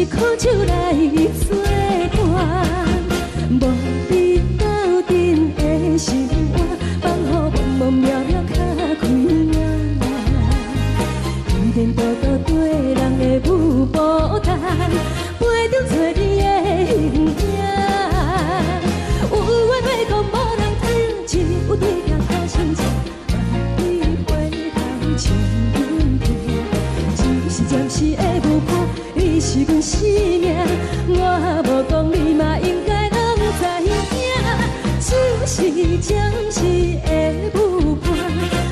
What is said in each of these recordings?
是苦酒来作伴，无你斗阵的心肝，放予茫茫渺渺较开眼。一颠倒倒对人的舞步弹，陪着做你的形影。有话要讲无人听，只有对镜头先唱，万里回头唱阮听。只是暂时的舞伴，你是阮生命，我无讲你嘛应该拢知影。只是暂时的舞伴，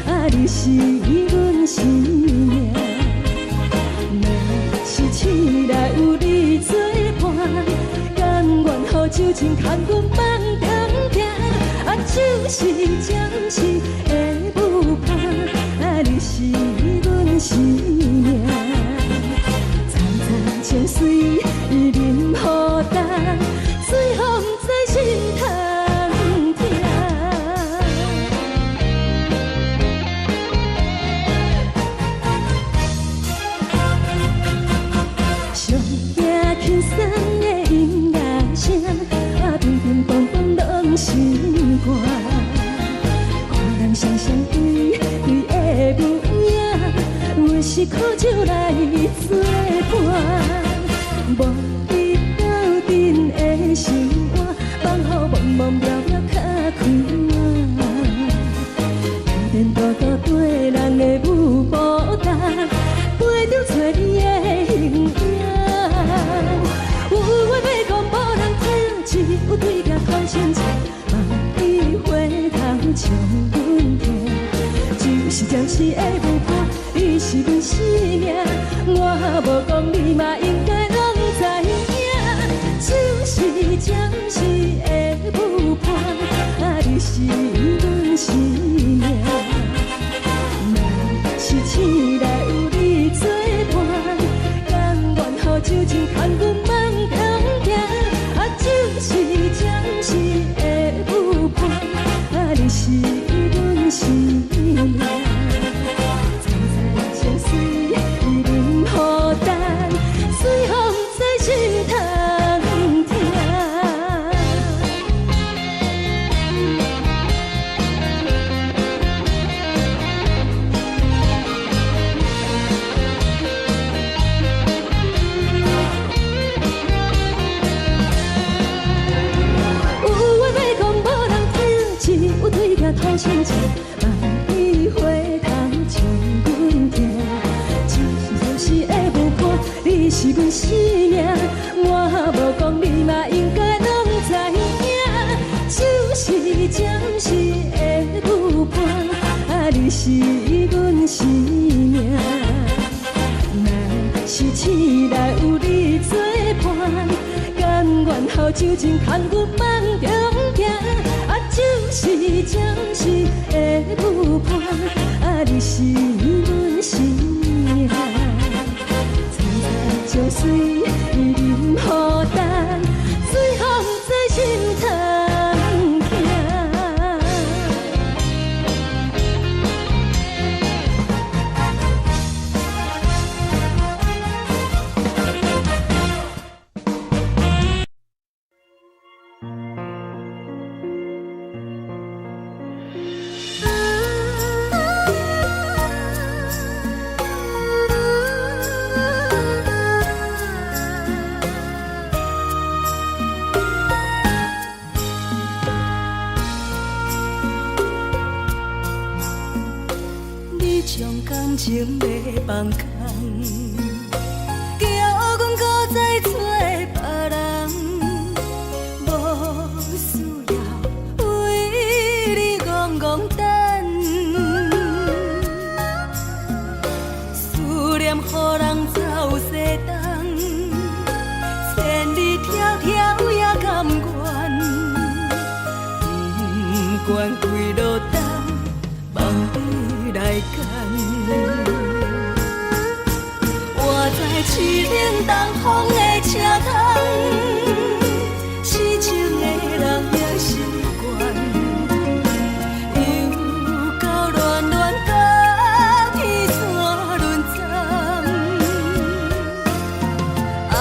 啊，你是阮生命。若是醒来有你作伴，甘愿予酒精牵阮放长行。啊，就是暂时的舞伴，啊，你是阮生命。层层清水任雨淡，水风在心头疼。上惊轻松的音乐声，啊，乒乒乓乓拢心肝。看人双双对对的舞影，我是苦酒来作伴。无你斗阵的心肝，放予茫茫渺渺较开眼。一颠倒倒对人的舞步弹，陪着做你的形影。有话要讲无人听，只有对镜头先唱，万里回头唱阮听。就是暂时的舞伴，你是阮生命，我无讲你嘛应该拢知影。就是暂时的舞伴，啊，你是阮生命。若是醒来有你作伴，甘愿予酒精牵阮放长行。啊，就是暂时的舞伴，啊，你是阮生命。层层清水任雨淡，水风在心头疼。有话要讲无人听，只有对镜头先唱，万里回头唱阮听。只是暂时的舞伴，你是阮生命，我无讲你嘛应该拢知影。就是暂时的舞伴，啊，你是阮生命。若是醒来有你作伴，甘愿予酒精牵阮放长行。啊，就是暂时的舞伴，啊，你是阮生命。层层清水任雨淡，水风在心头疼。将感情要放空，叫阮搁再找别人，无需要为你戆戆等。思念予人走西东，千里迢迢也甘愿，不管几路东，望你来干。我在市顶东风的车窗，痴情的人也习惯，又到乱乱甲天线轮转。啊，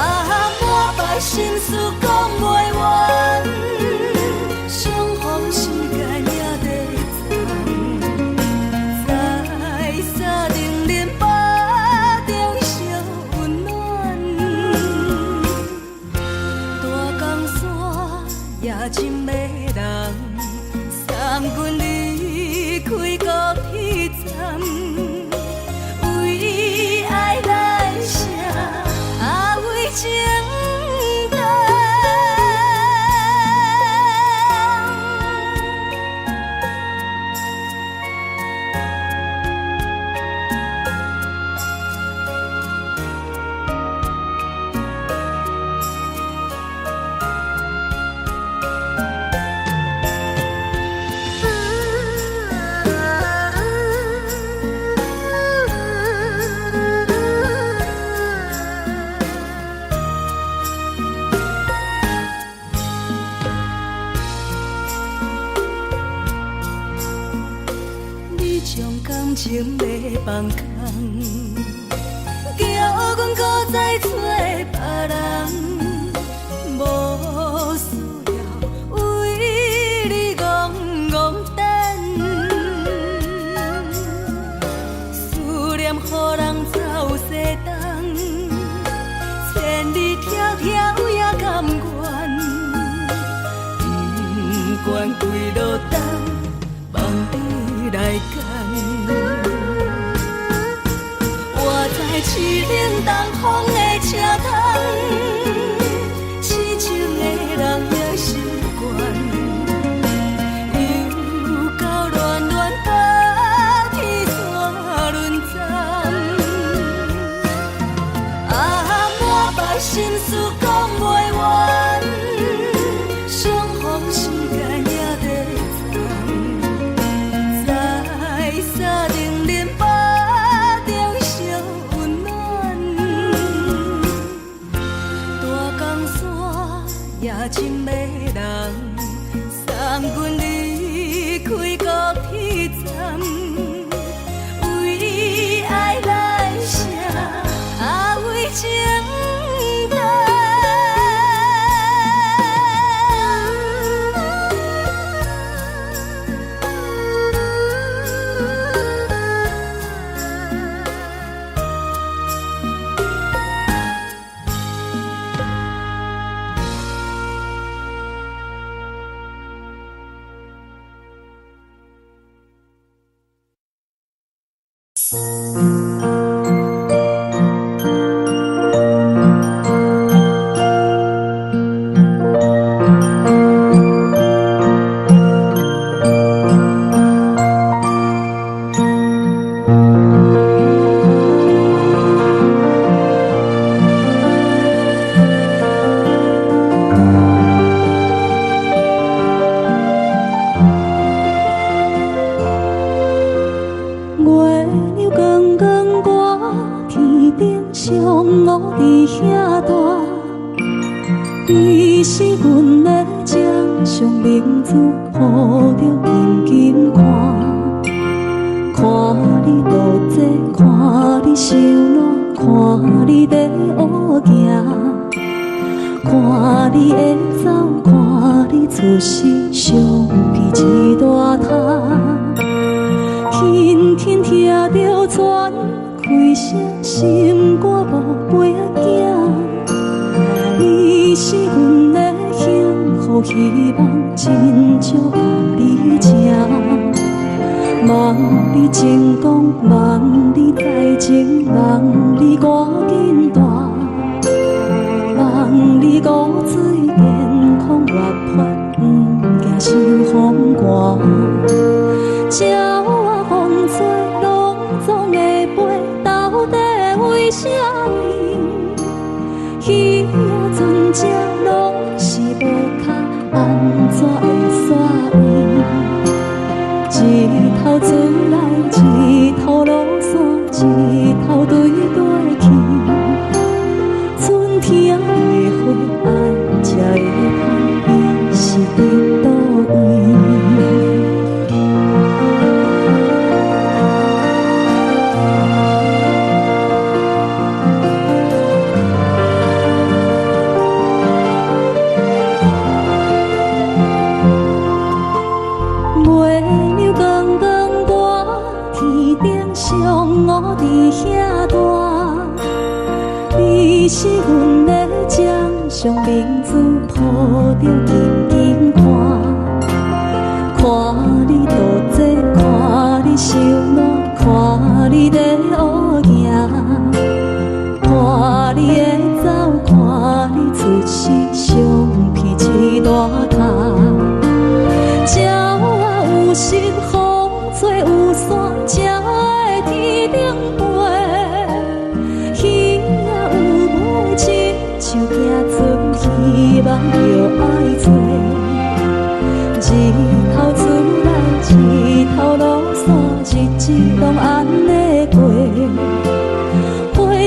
放空，叫阮搁再找别人。无需要为你戆戆等，思念予人走西东，千里迢迢也甘愿，不管几路灯，望你来赶。我在市冷东风的车窗。也习惯，又到乱乱把天线轮转，满腹心事讲袂完，相逢时间也在藏，在沙丁林巴中相温暖，大江山。也真迷人，送阮离开高铁站，为爱来写，为情等。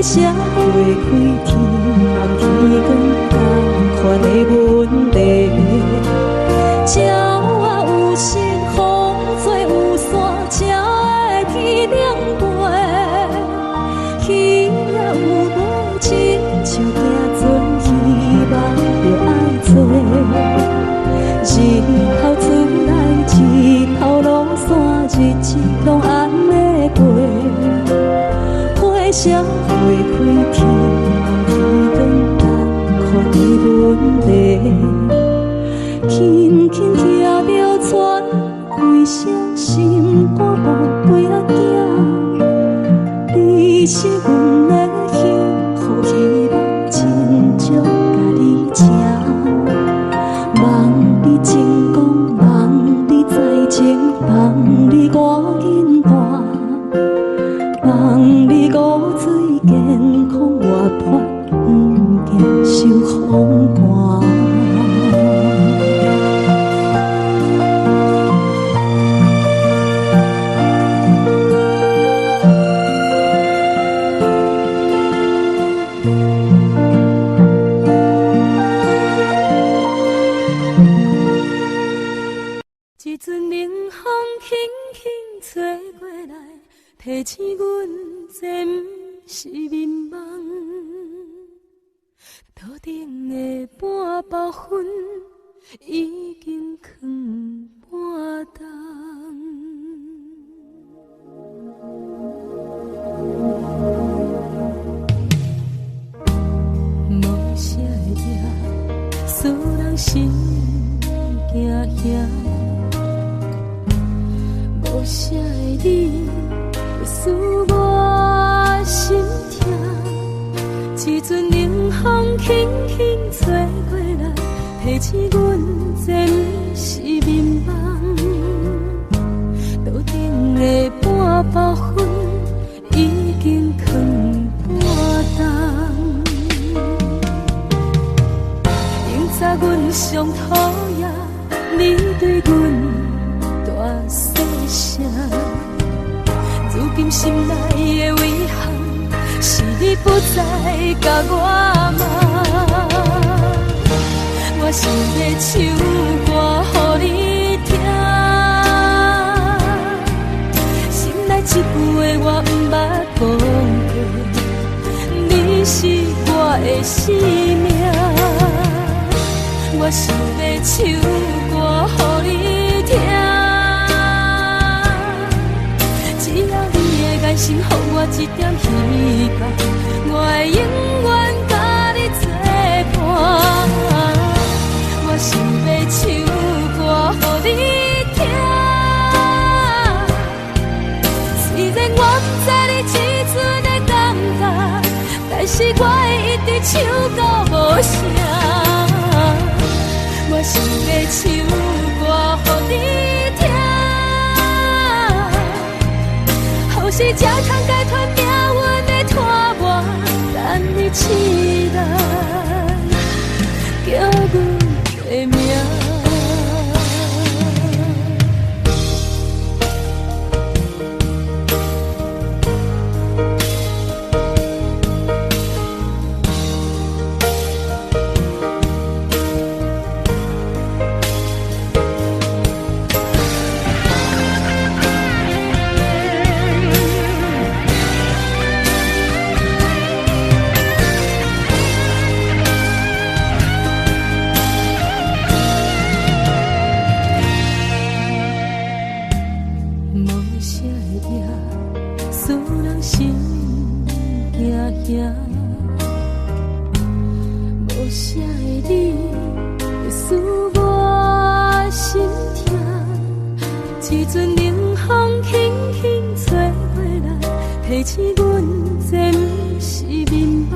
写花开天暗天光同款的问题，鸟仔有心风做有线，才会天顶飞。社会开天望希望，看你问题，轻轻骑庙传，开声心肝无陪仔行，你是阮的幸福希望，亲像甲你请，望你成功，望你在前，望你赶紧大。望你骨髓健康活泼，不惊受风寒。一阵冷风轻轻吹过来，提醒阮这不是眠梦。头顶的半包云已经藏半冬。无啥会赢，使人心惊惊。无啥会你，会使我心痛。一阵冷风轻轻吹过来，提醒阮这不是眠梦。头顶的半包云已经藏半冬。明早阮上讨厌，你对阮。大细声，如今心内的遗憾，是你不再甲我骂。我想要唱歌予你听，心内一句话我不捌讲过，你是我的生命。我想要唱歌予你听。眼神，予我一点希望，我会永远甲你作伴。我想要唱歌予你听，虽然我不知你这阵的感觉，但是我会一直唱到无声。我想要唱歌予你听。是才通解脱命运的拖磨，等你期待，叫阮的名。无啥的你，会使我心痛。一阵冷风轻轻吹过来，提醒阮这不是眠梦。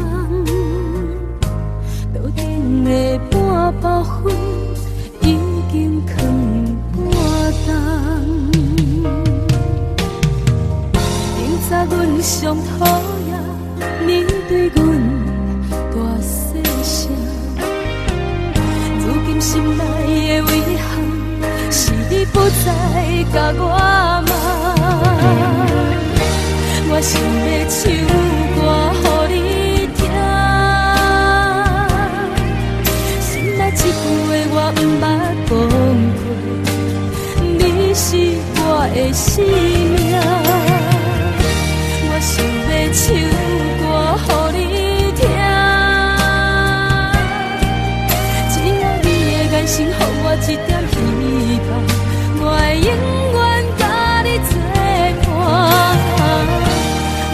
头顶的半包云已经藏半冬。明早阮上讨厌你对阮大细声，如今心内的遗憾，是你不再甲我骂。我想要唱歌予你听，心内一句话我不捌讲过，你是我的生命。我想要唱歌予你听，只要你的眼神，予我一点希望，我会永远甲你作伴。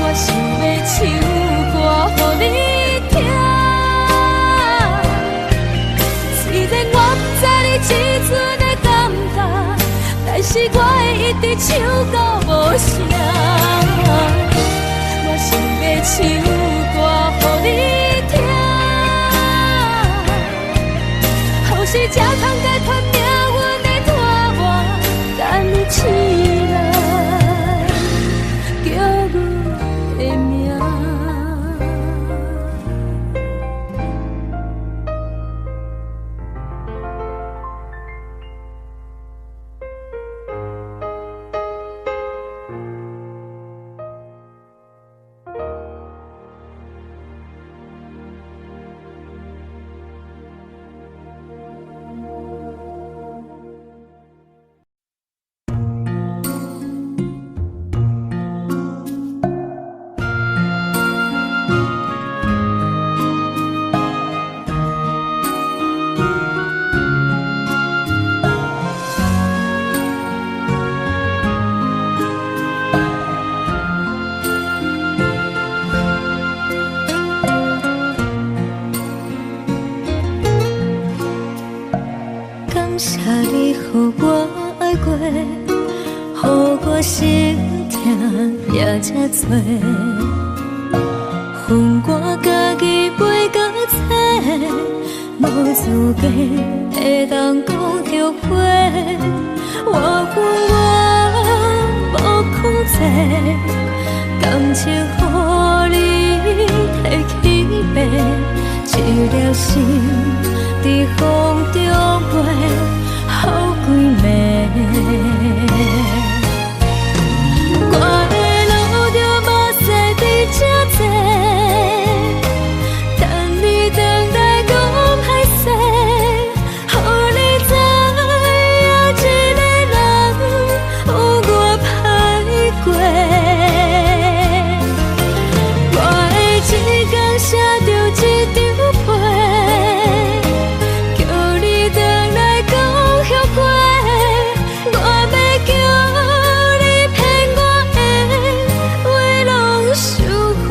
我想要唱。唱到无声，我想要唱歌予你听，后世才通解脱命运的拖磨，等你醒来叫阮的名。感谢你，予我爱过，予我心痛也这多。恨我家己袂到切，无资格会当讲后悔。我恨我无控制，感情予你提起白，一粒心在风中飞，好几暝。我的路着目屎在这多，等你回来讲歹势，予你知影一个人有我歹过。我的一天写着一张被，叫你回来讲后悔。我要叫你骗我的话拢收回。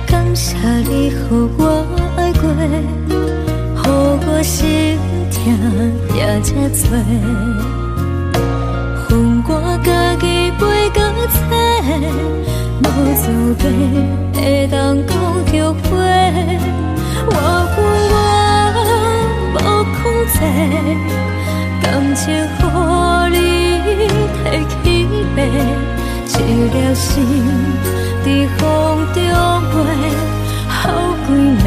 感谢你，予我爱过，予我心痛也这多。恨我家己袂到切，无资格会当讲后悔。我恨我无控制，感情予你提起白，一粒心在风中飞，好几暝。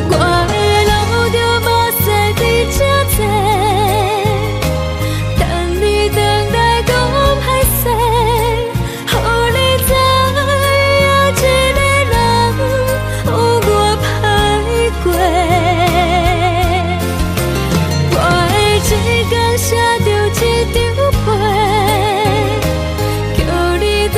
我的路着目屎在这多，等你回来讲歹势，予你知影一个人有我歹过。我的一天写着一张被，叫你回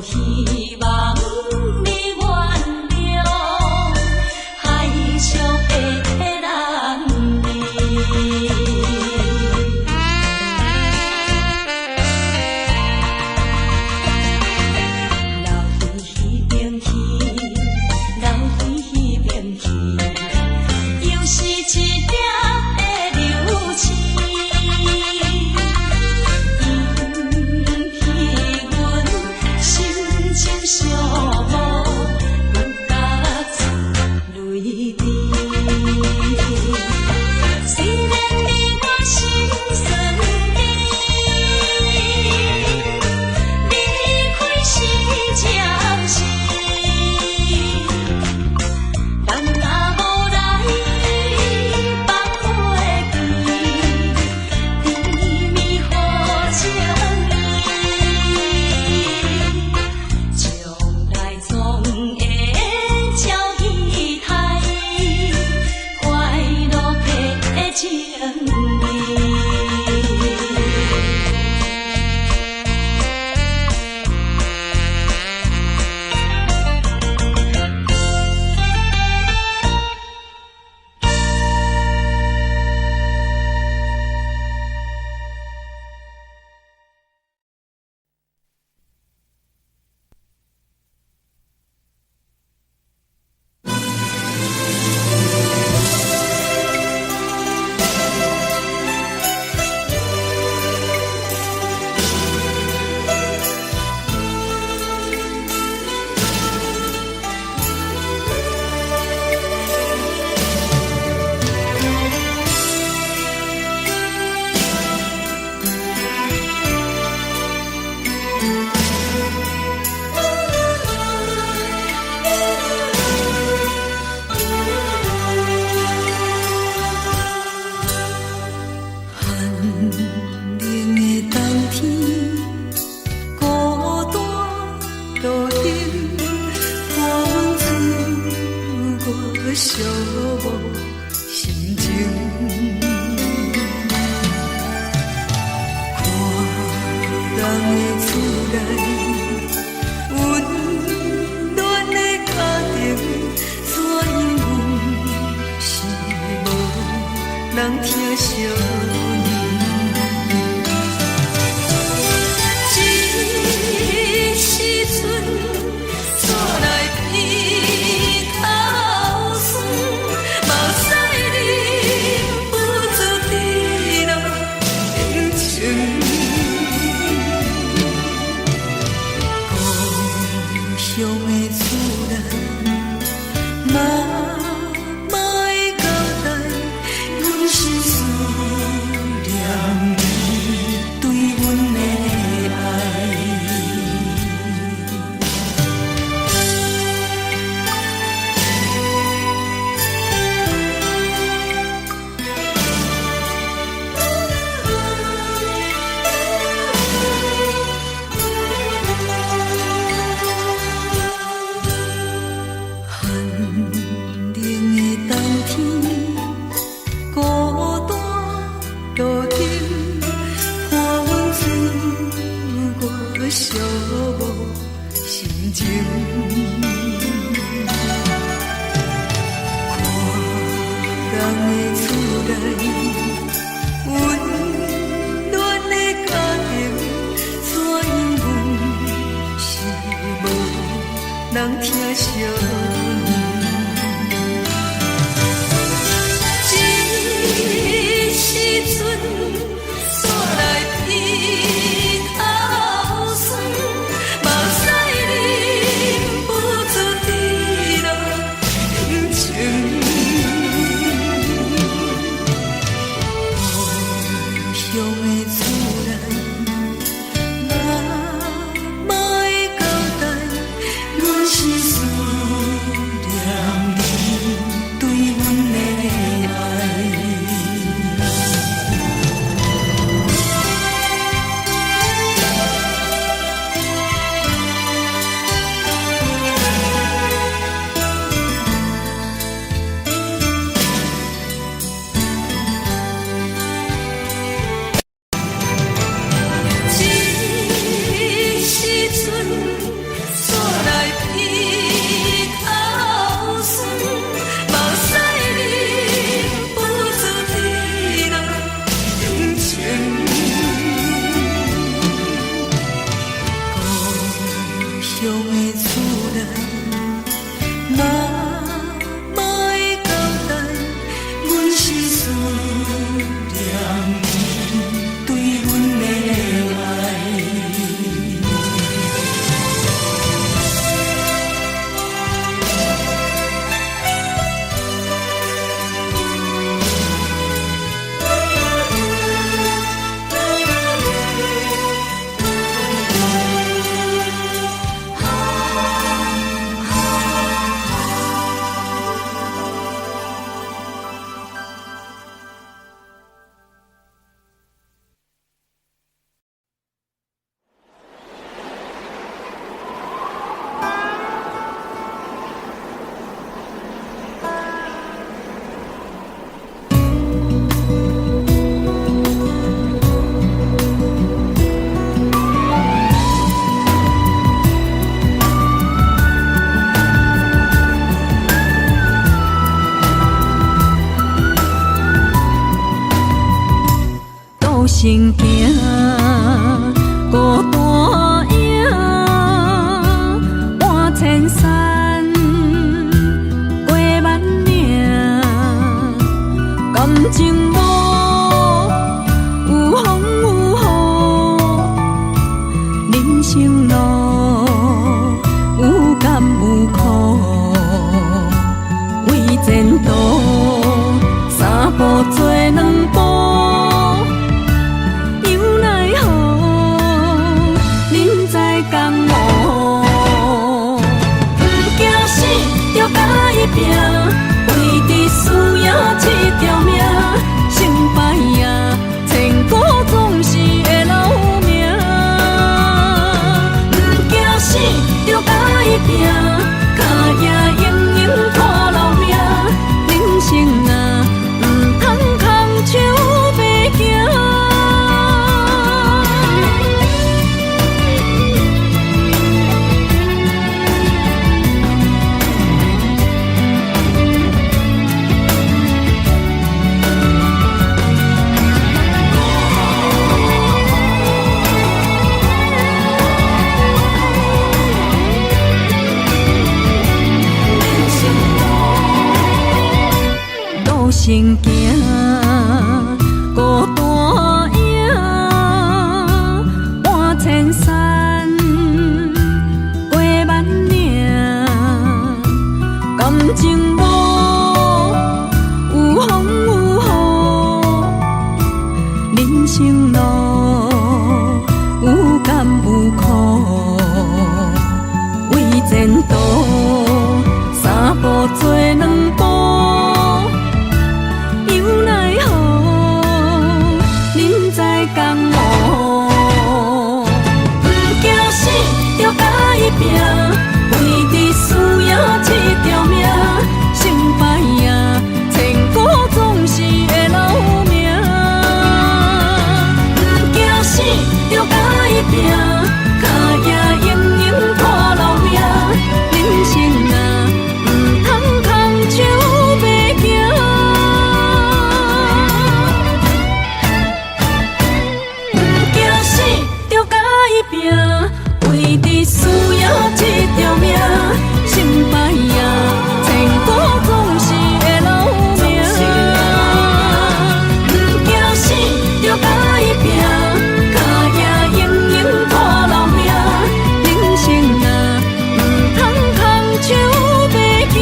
希望你原谅海上的人儿。重的厝内，嘛会交代，阮是思念你对阮的爱。行行孤单影，半千山过万岭，感情无有风有雨，人生路有甘有苦，为前途三步做两步。为伫输赢这条命，成败赢，千古总是会留名。不惊死，着甲伊拼，脚也用用拖留名。人生啊，唔通空手白行。行行孤单影，半千山过万岭，感情无有风有雨，人生路有甘有苦，为前途三步做两步。拼，为伫输赢这条命，成败赢，千古总是会留名。不惊死，着甲伊拼，脚也用用拖留名。人生啊，唔通空手白行。不惊死，着甲伊拼，为伫输赢这条命，成败赢，千古总是会留名。不惊死，着甲伊拼，脚也用用拖留名。人生啊，唔通空手白行。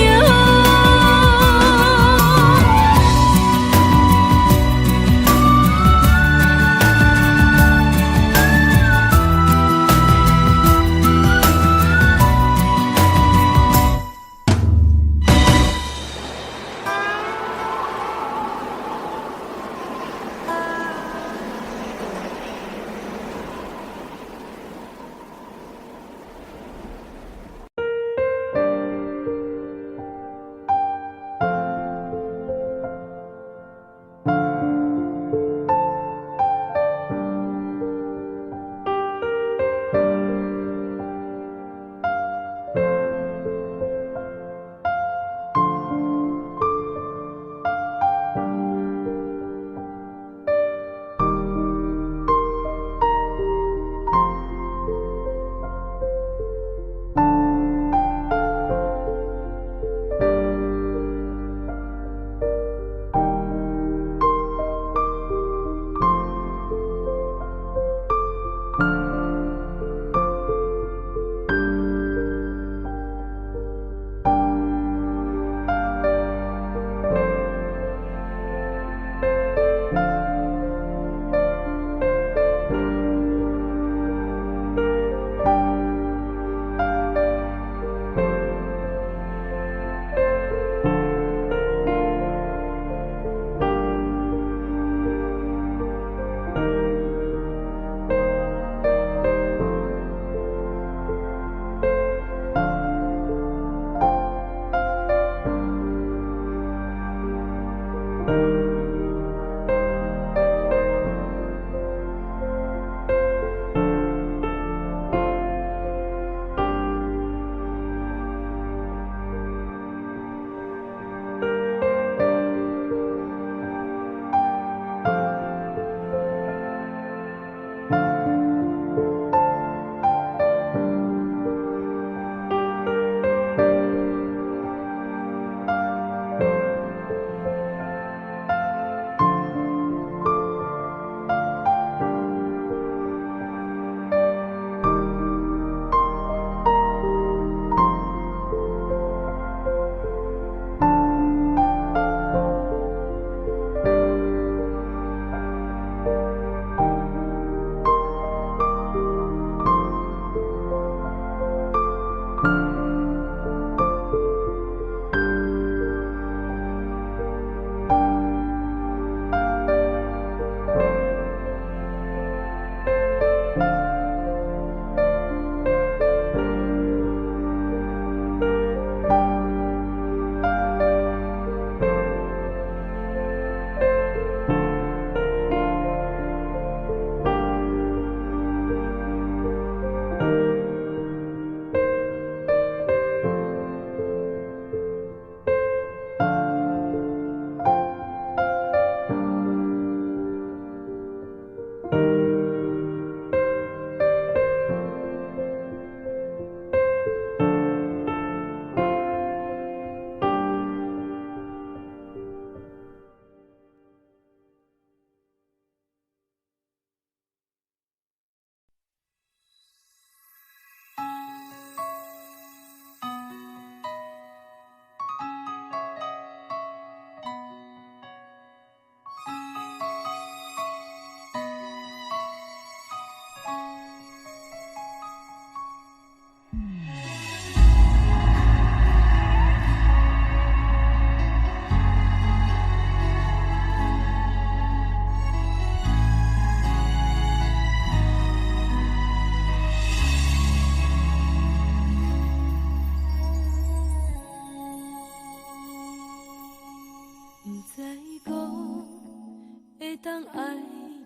当爱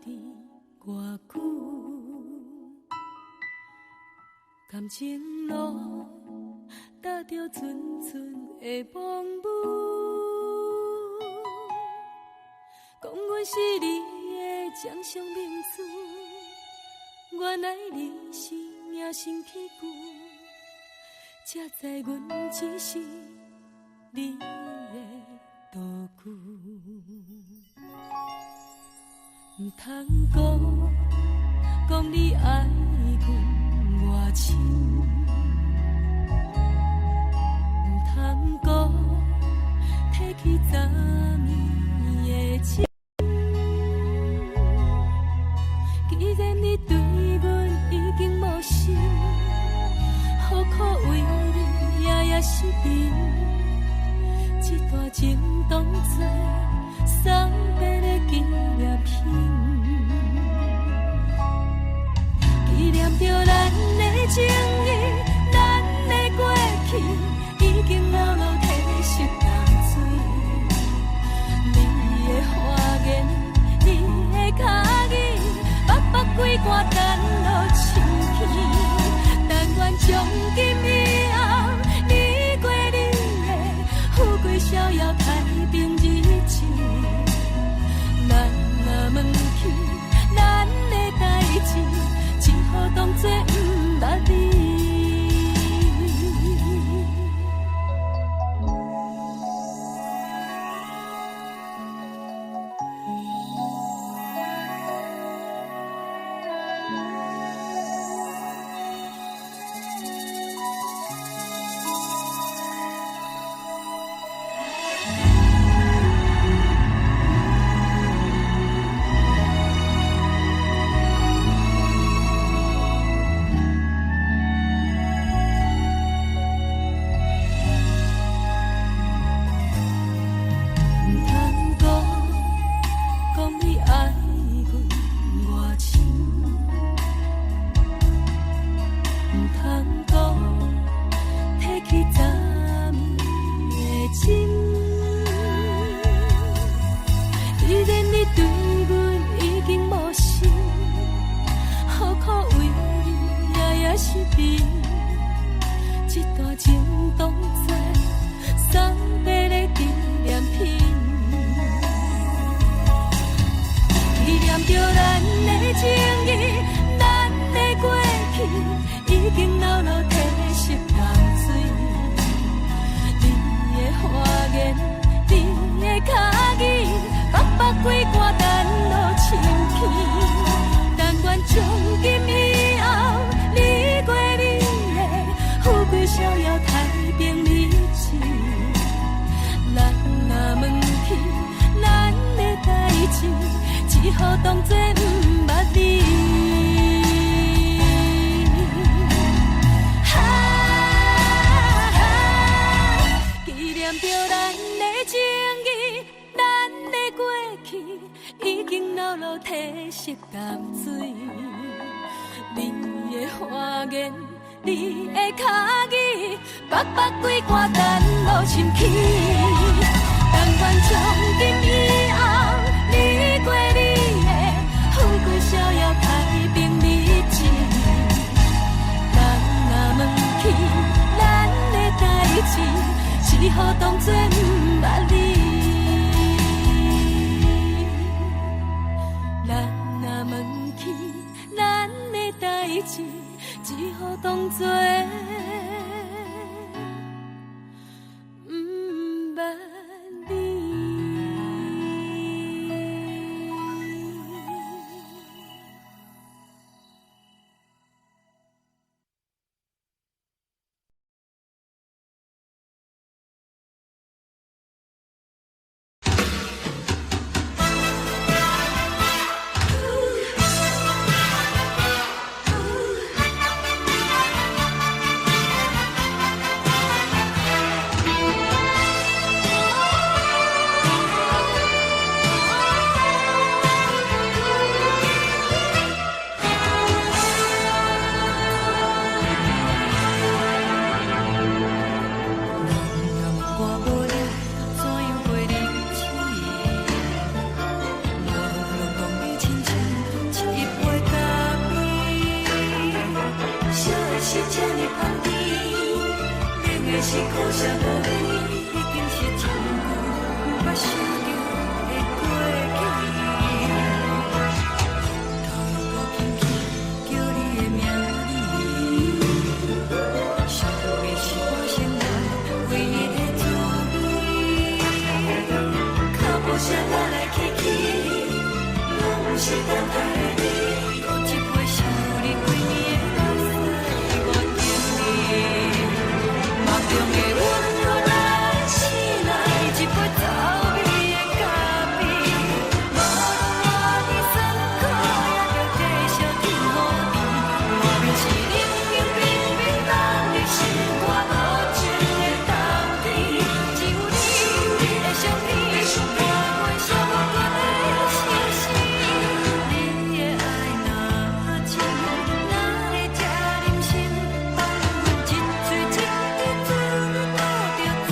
你偌久？感情路踏着纯纯的风舞，讲阮是你的掌上明珠，原来你是命生起句，才知阮只是你的道具。唔通讲你爱阮偌深，唔通讲提起昨暝的情。既然你对阮已经无心，何苦为你夜夜失眠？这段情当作送别的纪念品。纪念着咱的情谊，咱的过去，已经牢牢褪色淡水。你的花言，你的脚语，白白几挂等落深去。但愿从今以后，你过你的富贵逍遥太平日子。咱若问起咱的代志，只好当作不捌你。只好当作不捌你。纪念着咱的情谊，咱的过去已经牢牢褪色淡水。你的花言，你的脚语，白白几挂等落深起。但愿从今以后，你过你的富贵逍遥太平日子。咱若问起咱的代志，只好当作不捌你。咱若问起咱的代志，只好当作是苦涩无味，已经是一句无法想着的过去。头又搁轻轻叫你的名字，想的是我心内唯一的滋味。脚步声来来去去，拢是等待的你，搁一杯想你几年的目屎，我等你。梦中的阮若来醒来，一杯走味的咖啡，无论我的酸苦，也着继续甜予你。外面是冷冷冰冰，冷的心肝无情的冬天，只有你会想你，我会想我的心事。你的爱若真，哪会这忍心放阮一嘴一滴水，倒着滋味的咖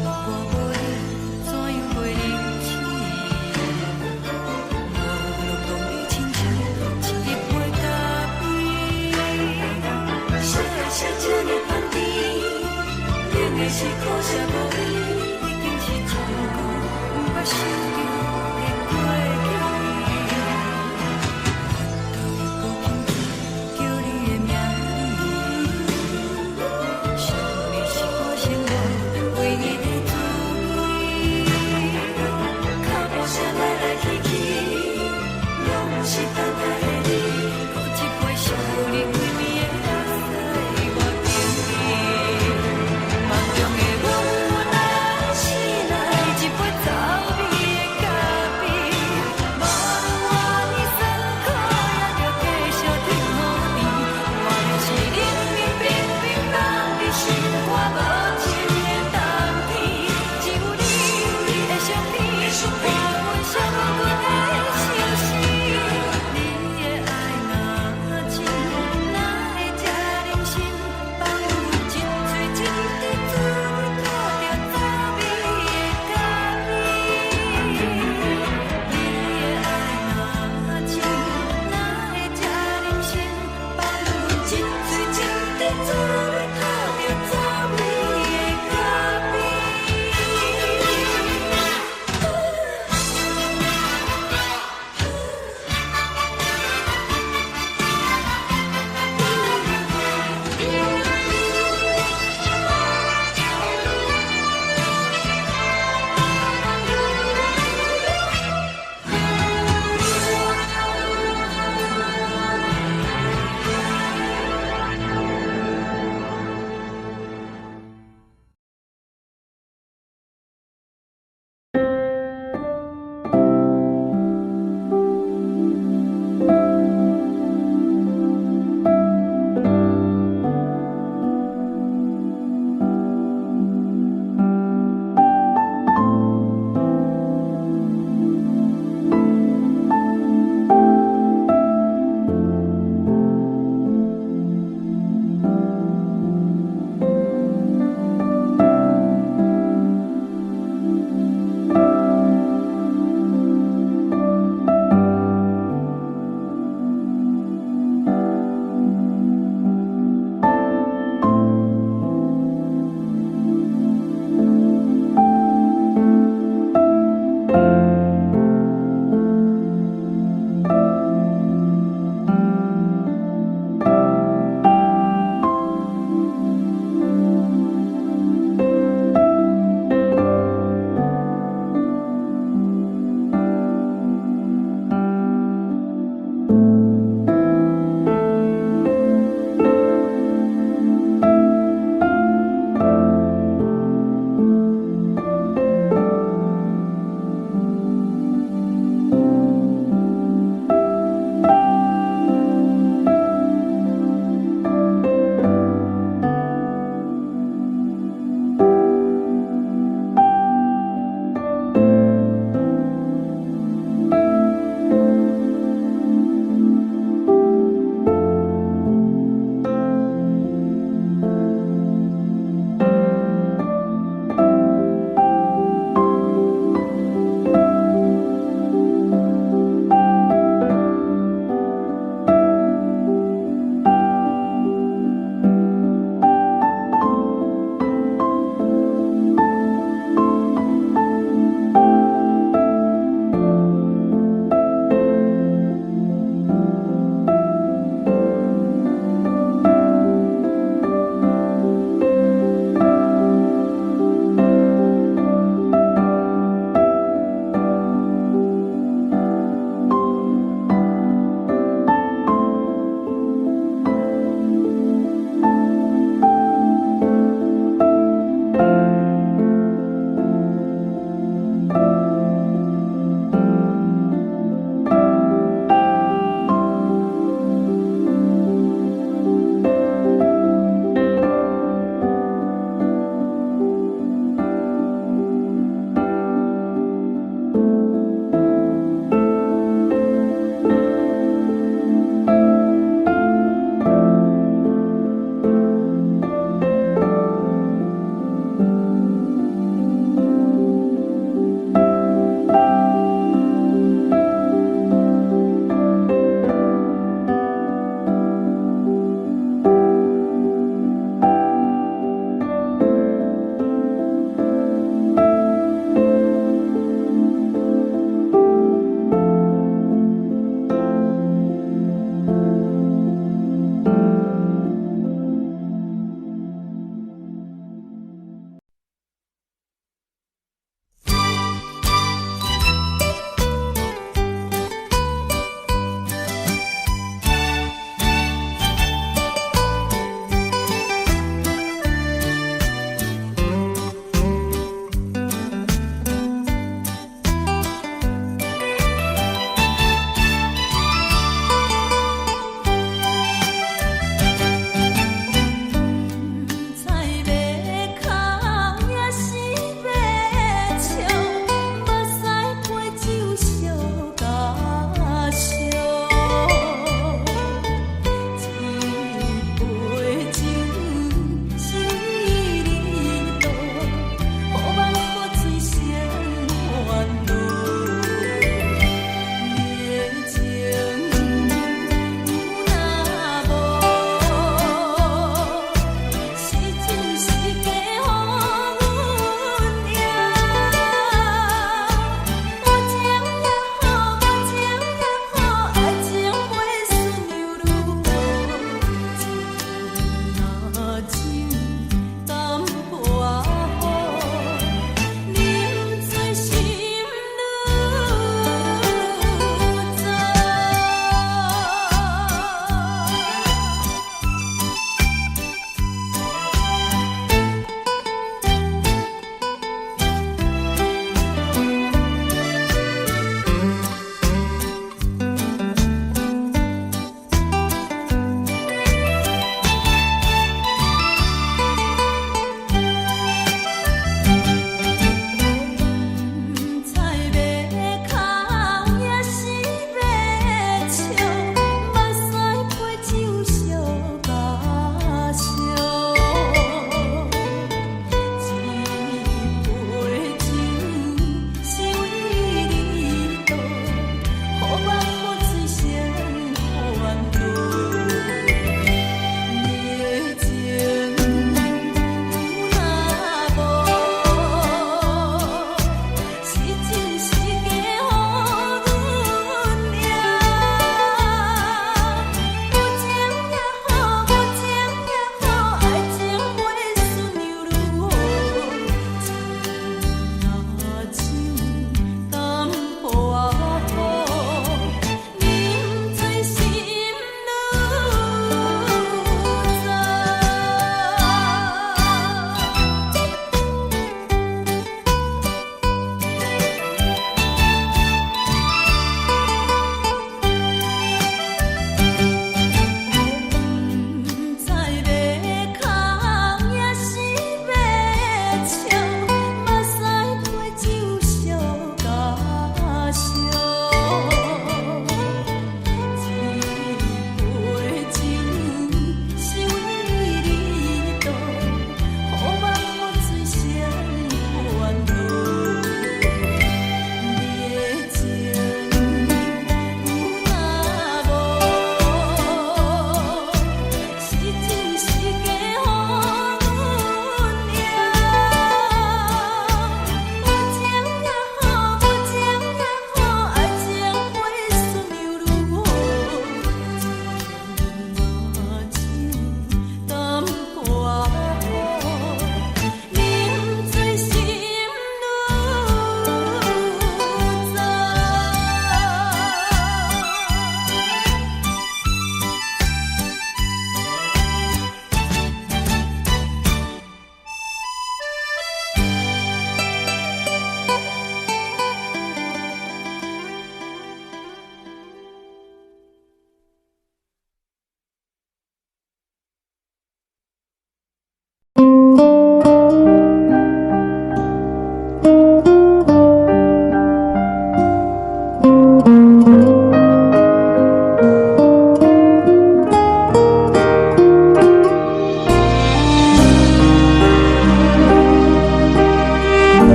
我无你，怎样袂忍心？无路当你亲像一杯咖啡，小的像这呢香甜，冷的是苦涩无味，已经是一句无法想着的过去。头又搁轻轻叫你的名字，想你是我生活唯一的滋味。脚步声来来去去，拢是等待的你，搁一杯想你几暝的目屎，我等你。梦中的阮若来醒来，一杯走味的咖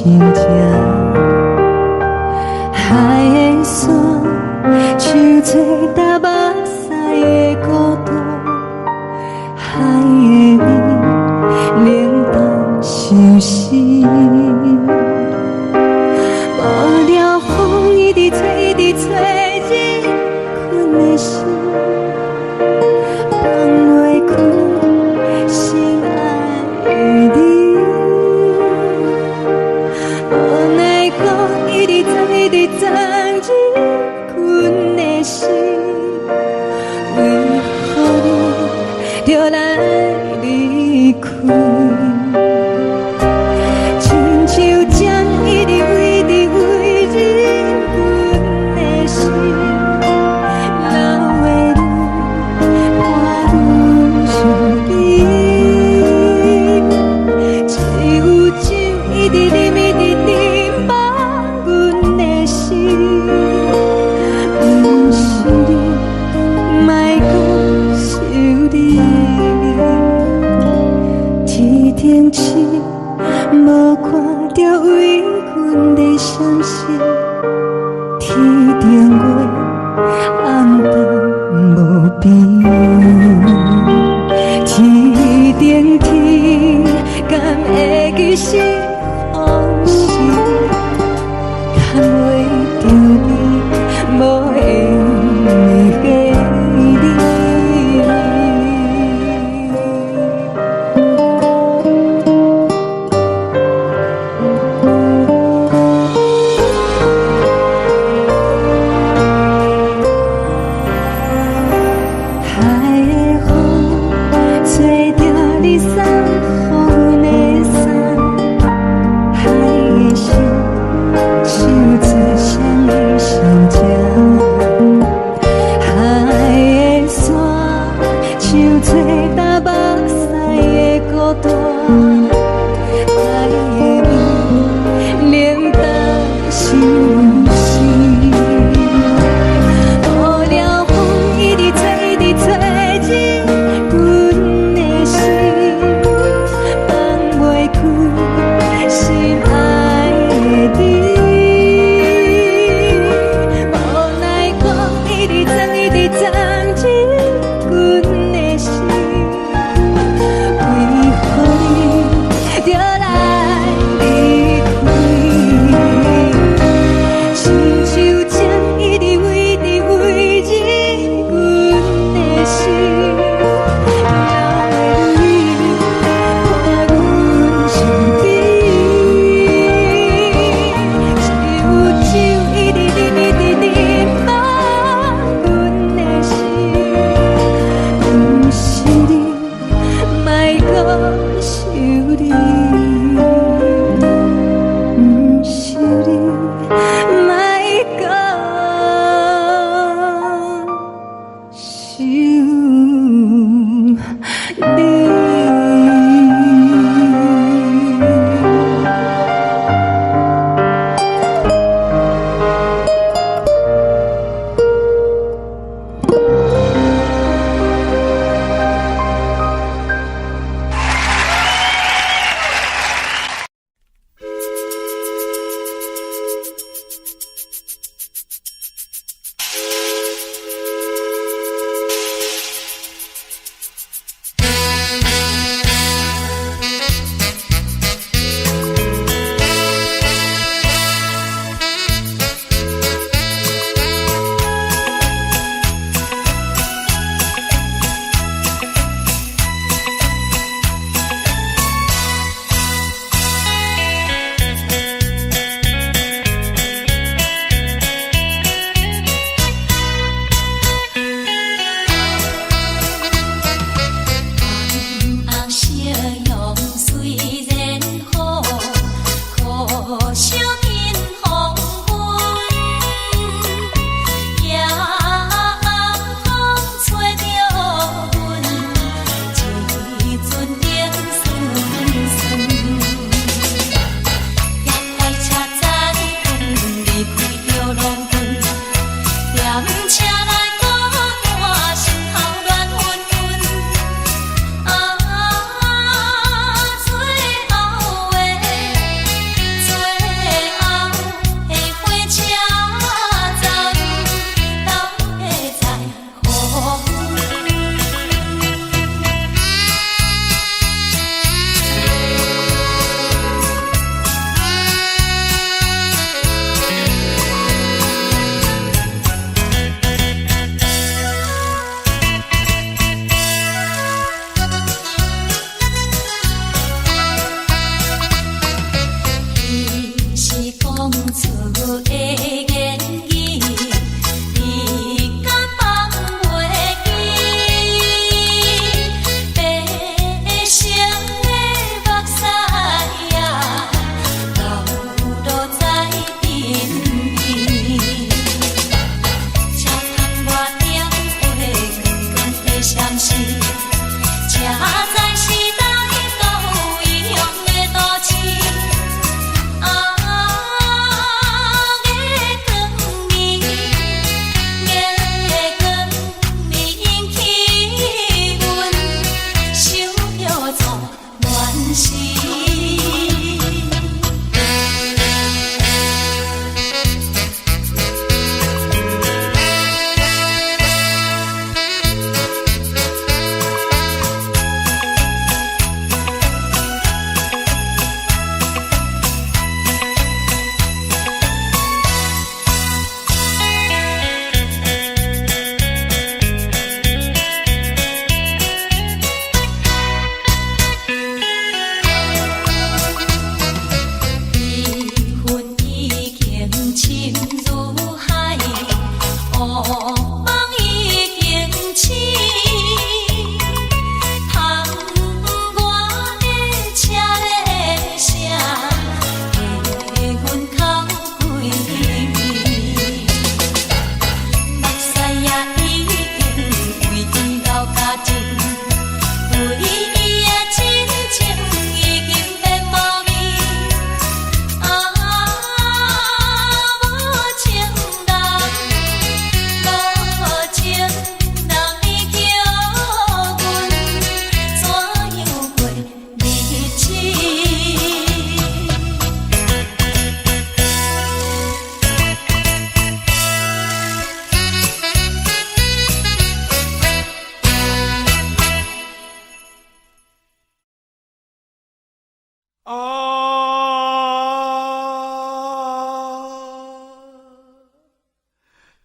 心情。海的山，像做搭目屎的孤独，海的味，冷淡伤心。无聊风一直吹，一直吹入困的心，放袂开心爱的你。无奈讲一直藏，一直藏入困的心，为何你就来离开？亲像针一直围入阮的心，流的泪伴愈伤悲，只有酒一直啉，一直啉饱阮的心。不是你，莫讲想你。天顶星，无看到为阮的伤心。天顶月，暗淡无边。天顶天，敢会记是往事？牵袂着你，无会记你。海的风，吹着你送予阮的伞。海的心，像做双的相情。海的山，像做搭目屎的孤单。海的味，冷淡伤心。无聊风一直吹，一直吹入阮的心，放袂开心爱的你。无奈讲一直藏，一直藏入阮的心，为何你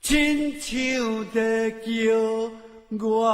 亲像在叫我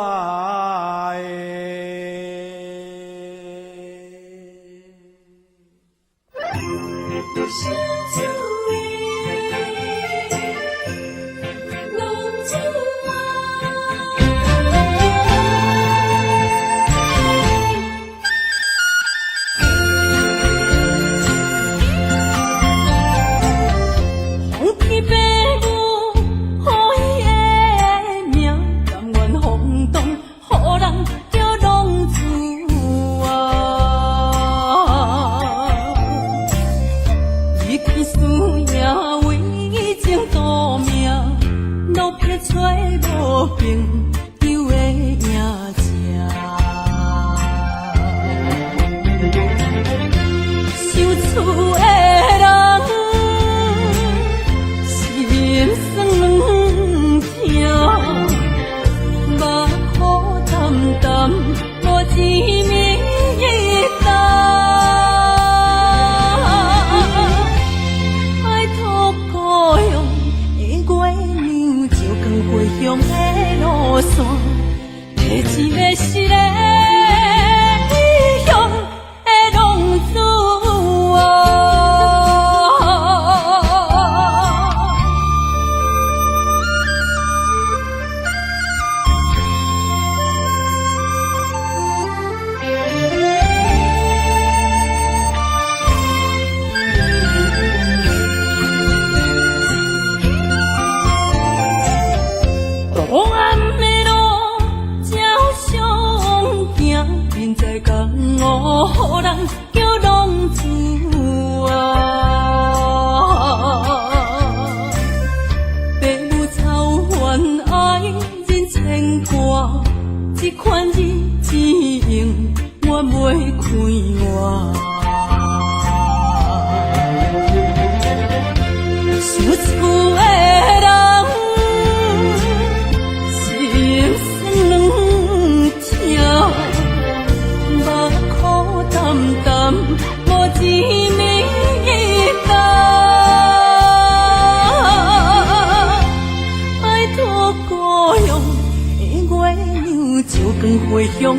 回乡的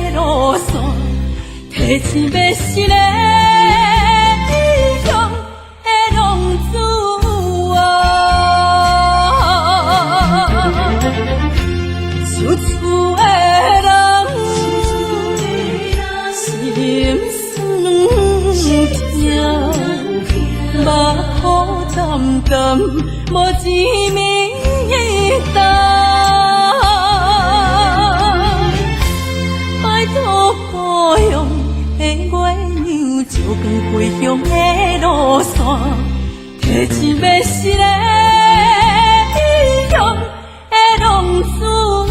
路线，提醒要是个异乡的浪子啊，受厝的人心酸痛，目眶澹澹，无一面灯。故乡的月亮，照光回乡的路线，提醒要是个异乡的浪子。